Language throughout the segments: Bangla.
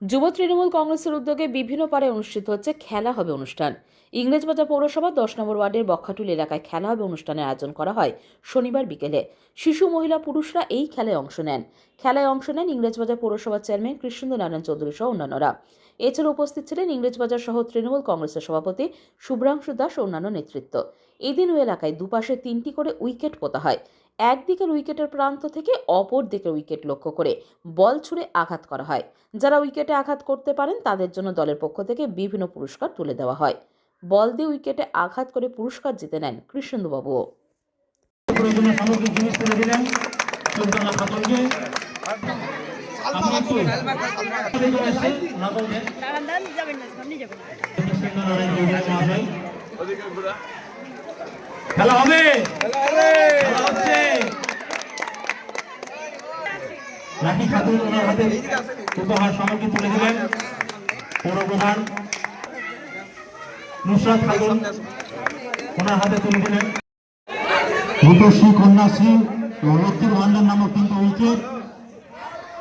যুব তৃণমূল কংগ্রেসের উদ্যোগে বিভিন্ন পাড়ায় অনুষ্ঠিত হচ্ছে খেলা হবে অনুষ্ঠান। ইংরেজবাজার পৌরসভা 10 নম্বর ওয়ার্ডের বক্ষাটুল এলাকায় খেলা হবে অনুষ্ঠানের আয়োজন করা হয় শনিবার বিকেলে। শিশু, মহিলা, পুরুষরা এই খেলায় অংশ নেন। ইংরেজবাজার পৌরসভার চেয়ারম্যান কৃষ্ণেন্দু নারায়ণ চৌধুরী সহ অন্যান্যরা। এছাড়া উপস্থিত ছিলেন ইংরেজবাজার শহর তৃণমূল কংগ্রেসের সভাপতি শুভ্রাংশু দাস ও অন্যান্য নেতৃত্ব। এদিন ওই এলাকায় দুপাশে 3টি করে উইকেট পোতা হয়। একদিকের উইকেটের প্রান্ত থেকে অপর দিকের উইকেট লক্ষ্য করে বল ছুড়ে আঘাত করা হয়। যারা উইকেটে আঘাত করতে পারেন তাদের জন্য দলের পক্ষ থেকে বিভিন্ন পুরস্কার তুলে দেওয়া হয়। বল দিয়ে উইকেটে আঘাত করে পুরস্কার জিতে নেন কৃষ্ণেন্দুবাবুও। খেলা হবে, খেলা হচ্ছে। লাকি খাতুন ওনার হাতে উপহার সামগ্রী তুলে দিলেন। পৌর প্রধান নুসরাত খাতুন ওনার হাতে তুলে দিলেন। রূপশ্রী, কন্যাশ্রী ও লক্ষ্মীর ভান্ডার নামক 3টি উইকেট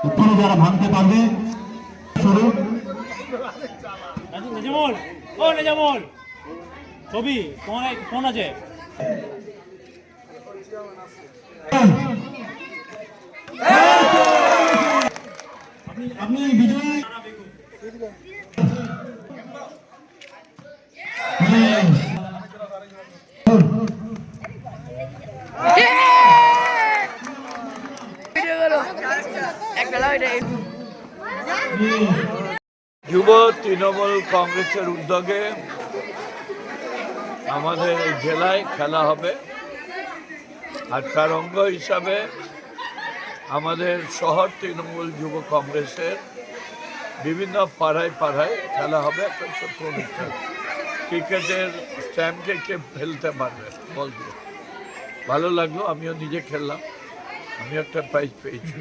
উপরে যারা ভাঙতে পারবে শুরু। ছবি তোমার ফোন আছে। আপনি বিজয়ী যুব তৃণমূল কংগ্রেসের উদ্যোগে আমাদের জেলায় খেলা হবে, আর তার অঙ্গ হিসাবে আমাদের শহর তৃণমূল যুব কংগ্রেসের বিভিন্ন পাড়ায় পাড়ায় খেলা হবে। একটা ছোট্ট অনুষ্ঠান, ক্রিকেটের স্ট্যাম্পকে কে ফেলতে পারবে বল দিয়ে। ভালো লাগলো, আমিও নিজে খেললাম, আমি একটা প্রাইজ পেয়েছি।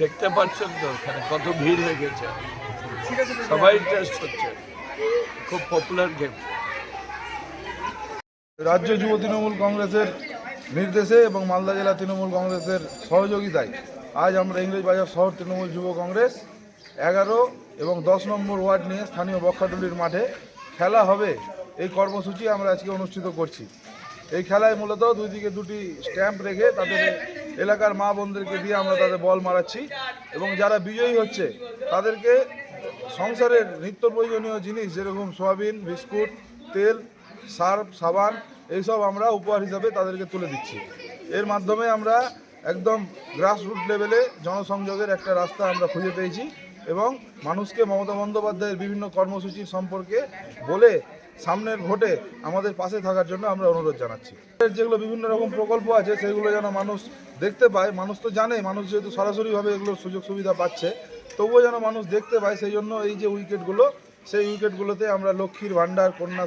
দেখতে পাচ্ছেন তো এখানে কত ভিড় হয়ে গেছে, সবাই ইন্টারেস্ট হচ্ছে, খুব পপুলার গেম। রাজ্য যুব তৃণমূল কংগ্রেসের নির্দেশে এবং মালদা জেলা তৃণমূল কংগ্রেসের সহযোগিতায় আজ আমরা ইংরেজবাজার শহর তৃণমূল যুব কংগ্রেস 11 এবং 10 নম্বর ওয়ার্ড নিয়ে স্থানীয় বক্ষাটুলির মাঠে খেলা হবে এই কর্মসূচি আমরা আজকে অনুষ্ঠিত করছি। এই খেলায় মূলত দুই দিকে দুটি স্ট্যাম্প রেখে তাদের এলাকার মা বোনদেরকে দিয়ে আমরা তাদের বল মারাচ্ছি, এবং যারা বিজয়ী হচ্ছে তাদেরকে সংসারের নিত্য প্রয়োজনীয় জিনিস যেরকম সয়াবিন, বিস্কুট, তেল, সার্ফ, সাবান এইসব আমরা উপহার হিসাবে তাদেরকে তুলে দিচ্ছি। এর মাধ্যমে আমরা একদম গ্রাসরুট লেভেলে জনসংযোগের একটা রাস্তা আমরা খুঁজে পেয়েছি, এবং মানুষকে মমতা বন্দ্যোপাধ্যায়ের বিভিন্ন কর্মসূচির সম্পর্কে বলে সামনের ভোটে আমাদের পাশে থাকার জন্য আমরা অনুরোধ জানাচ্ছি। যেগুলো বিভিন্ন রকম প্রকল্প আছে সেগুলো যেন মানুষ দেখতে পায়। মানুষ তো জানে, মানুষ যেহেতু সরাসরিভাবে এগুলোর সুযোগ সুবিধা পাচ্ছে, তবুও যেন মানুষ দেখতে পায়, সেই জন্য এই যে উইকেটগুলো, সেই উইকেটগুলোতে আমরা লক্ষ্মীর ভান্ডার, কন্যা